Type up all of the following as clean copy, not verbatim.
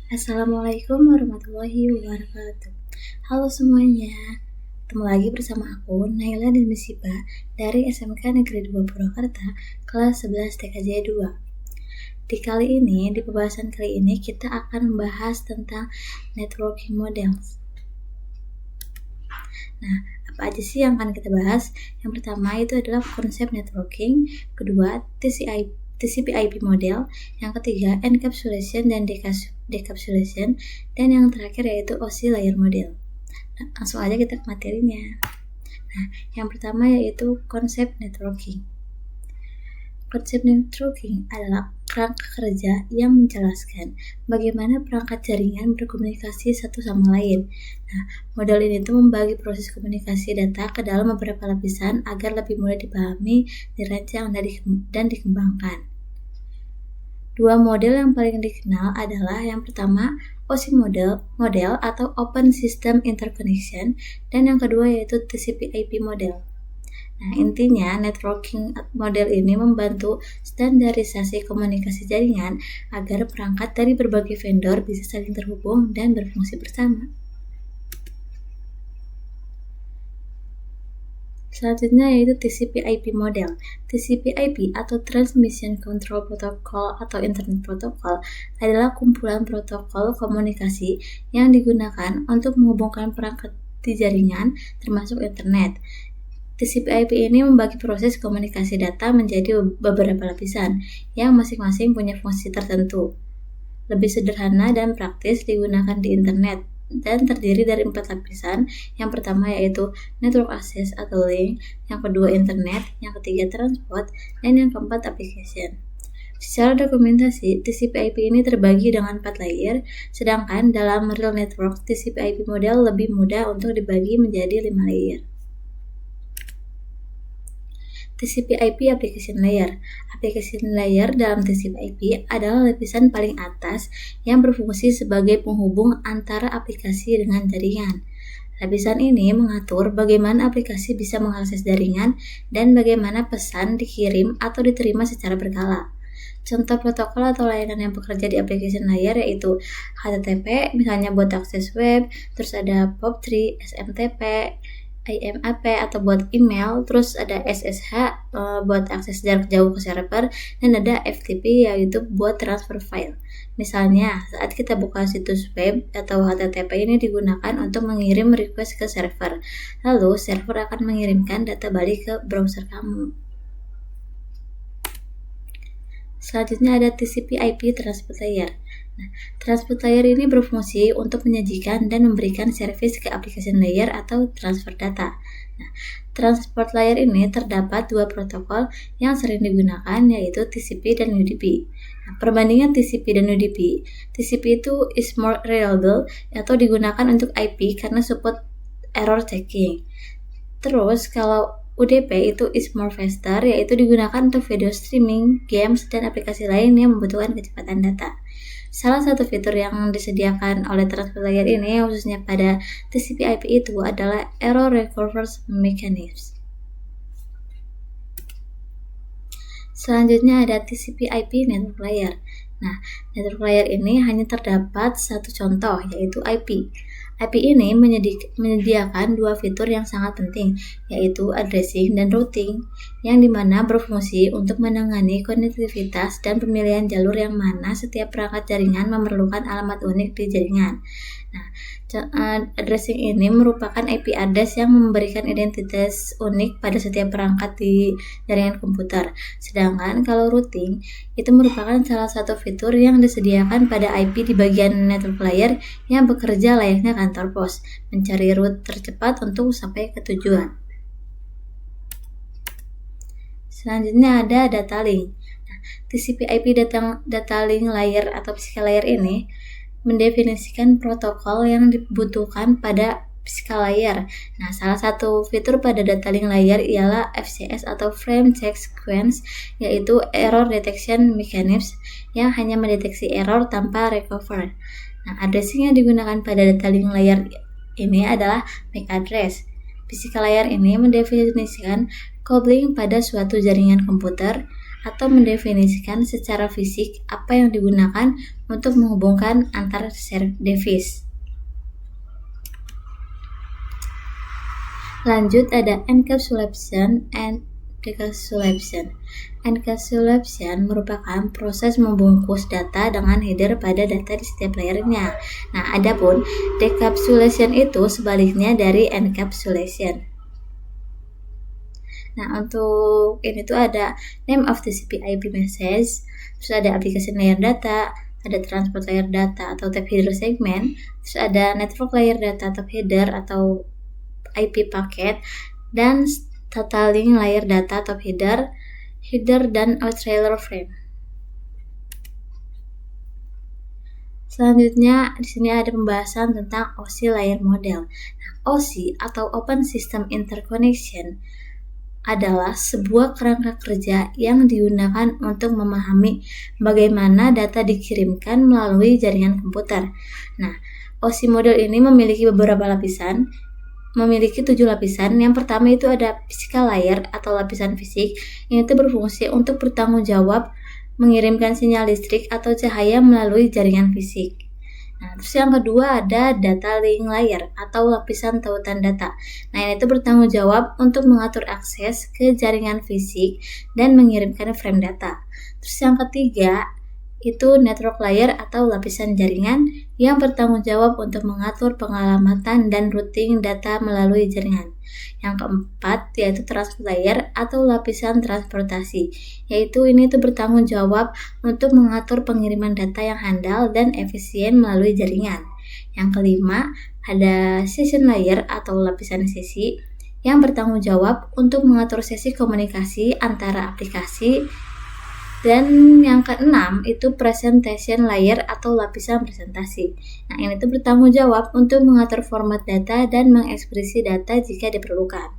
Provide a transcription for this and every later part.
Assalamualaikum warahmatullahi wabarakatuh. Halo semuanya, ketemu lagi bersama aku Naila dan Misiba dari SMK Negeri 2 Purwakarta kelas 11 TKJ 2. Di pembahasan kali ini kita akan membahas tentang networking models. Nah, apa aja sih yang akan kita bahas? Yang pertama itu adalah konsep networking, kedua TCP/IP model, yang ketiga encapsulation dan decapsulation, dan yang terakhir yaitu OSI layer model. Nah, langsung aja kita ke materinya. Nah, yang pertama yaitu konsep networking. Konsep networking adalah kerangka kerja yang menjelaskan bagaimana perangkat jaringan berkomunikasi satu sama lain. Nah, model ini tuh membagi proses komunikasi data ke dalam beberapa lapisan agar lebih mudah dipahami, dirancang, dan dikembangkan. Dua model yang paling dikenal adalah yang pertama OSI model atau Open System Interconnection, dan yang kedua yaitu TCP/IP model. Nah, intinya networking model ini membantu standarisasi komunikasi jaringan agar perangkat dari berbagai vendor bisa saling terhubung dan berfungsi bersama. Selanjutnya yaitu TCP/IP model. TCP/IP atau Transmission Control Protocol atau Internet Protocol adalah kumpulan protokol komunikasi yang digunakan untuk menghubungkan perangkat di jaringan termasuk internet. TCP/IP ini membagi proses komunikasi data menjadi beberapa lapisan yang masing-masing punya fungsi tertentu. Lebih sederhana dan praktis digunakan di internet dan terdiri dari 4 lapisan. Yang pertama yaitu network access atau link, yang kedua internet, yang ketiga transport, dan yang keempat application. Secara dokumentasi, TCP/IP ini terbagi dengan 4 layer, sedangkan dalam real network, TCP/IP model lebih mudah untuk dibagi menjadi 5 layer. TCP/IP Application Layer. Application Layer dalam TCP/IP adalah lapisan paling atas yang berfungsi sebagai penghubung antara aplikasi dengan jaringan. Lapisan ini mengatur bagaimana aplikasi bisa mengakses jaringan dan bagaimana pesan dikirim atau diterima secara berkala. Contoh protokol atau layanan yang bekerja di application layer yaitu HTTP, misalnya buat akses web, terus ada POP3, SMTP, IMAP atau buat email, terus ada SSH buat akses jarak jauh ke server, dan ada FTP yaitu buat transfer file. Misalnya, saat kita buka situs web atau HTTP ini digunakan untuk mengirim request ke server, lalu server akan mengirimkan data balik ke browser kamu. Selanjutnya ada TCP/IP Transport Layer. Nah, transport layer ini berfungsi untuk menyajikan dan memberikan servis ke application layer atau transfer data. Nah, transport layer ini terdapat dua protokol yang sering digunakan yaitu TCP dan UDP. Nah, perbandingan TCP dan UDP, TCP itu is more reliable atau digunakan untuk IP karena support error checking. Terus kalau UDP itu is more faster, yaitu digunakan untuk video streaming, games, dan aplikasi lain yang membutuhkan kecepatan data. Salah satu fitur yang disediakan oleh transport layer ini, khususnya pada TCP/IP itu adalah error recovery mechanism. Selanjutnya ada TCP/IP network layer. Nah, network layer ini hanya terdapat satu contoh, yaitu IP. IP ini menyediakan dua fitur yang sangat penting, yaitu addressing dan routing, yang dimana berfungsi untuk menangani konektivitas dan pemilihan jalur yang mana setiap perangkat jaringan memerlukan alamat unik di jaringan. Nah, addressing ini merupakan IP address yang memberikan identitas unik pada setiap perangkat di jaringan komputer. Sedangkan kalau routing itu merupakan salah satu fitur yang disediakan pada IP di bagian network layer yang bekerja layaknya kantor pos, mencari route tercepat untuk sampai ke tujuan. Selanjutnya ada data link. Nah, TCP/IP data link layer atau physical layer ini mendefinisikan protokol yang dibutuhkan pada physical layer. Nah, salah satu fitur pada data link layer ialah FCS atau Frame Check Sequence, yaitu Error Detection Mechanism yang hanya mendeteksi error tanpa recover. Nah, addressing yang digunakan pada data link layer ini adalah MAC address. Physical layer ini mendefinisikan coupling pada suatu jaringan komputer atau mendefinisikan secara fisik apa yang digunakan untuk menghubungkan antar device. Lanjut ada encapsulation and decapsulation. Encapsulation merupakan proses membungkus data dengan header pada data di setiap layernya. Nah, adapun decapsulation itu sebaliknya dari encapsulation. Nah, untuk ini tuh ada name of TCP IP message, terus ada application layer data, ada transport layer data atau type header segment, terus ada network layer data atau header atau IP paket, dan data link layer data atau header dan trailer frame. Selanjutnya di sini ada pembahasan tentang OSI layer model. Nah, OSI atau Open System Interconnection adalah sebuah kerangka kerja yang digunakan untuk memahami bagaimana data dikirimkan melalui jaringan komputer. Nah, OSI model ini memiliki beberapa lapisan. Memiliki 7 lapisan. Yang pertama itu ada physical layer atau lapisan fisik, yang itu berfungsi untuk bertanggung jawab mengirimkan sinyal listrik atau cahaya melalui jaringan fisik. Nah, terus yang kedua ada data link layer atau lapisan tautan data. Nah, ini itu bertanggung jawab untuk mengatur akses ke jaringan fisik dan mengirimkan frame data. Terus yang ketiga itu network layer atau lapisan jaringan yang bertanggung jawab untuk mengatur pengalamatan dan routing data melalui jaringan. Yang keempat yaitu transport layer atau lapisan transportasi, yaitu ini tuh bertanggung jawab untuk mengatur pengiriman data yang handal dan efisien melalui jaringan. Yang kelima ada session layer atau lapisan sesi yang bertanggung jawab untuk mengatur sesi komunikasi antara aplikasi. Dan yang keenam itu presentation layer atau lapisan presentasi. Nah, ini tuh bertanggung jawab untuk mengatur format data dan mengekspresi data jika diperlukan.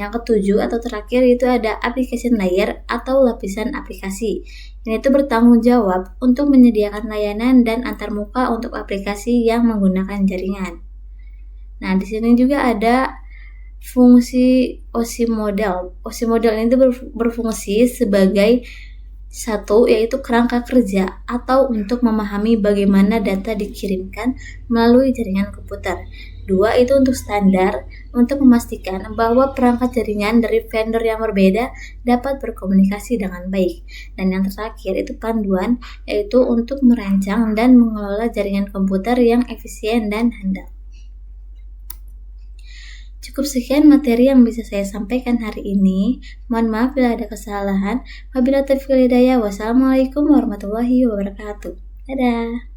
Yang ketujuh atau terakhir itu ada application layer atau lapisan aplikasi. Ini tuh bertanggung jawab untuk menyediakan layanan dan antarmuka untuk aplikasi yang menggunakan jaringan. Nah, di sini juga ada fungsi OSI model. OSI model ini tuh berfungsi sebagai satu, yaitu kerangka kerja atau untuk memahami bagaimana data dikirimkan melalui jaringan komputer. Dua, itu untuk standar, untuk memastikan bahwa perangkat jaringan dari vendor yang berbeda dapat berkomunikasi dengan baik. Dan yang terakhir itu panduan, yaitu untuk merancang dan mengelola jaringan komputer yang efisien dan handal. Cukup sekian materi yang bisa saya sampaikan hari ini. Mohon maaf bila ada kesalahan. Wabillahi taufiq wal hidayah. Wassalamualaikum warahmatullahi wabarakatuh. Dadah.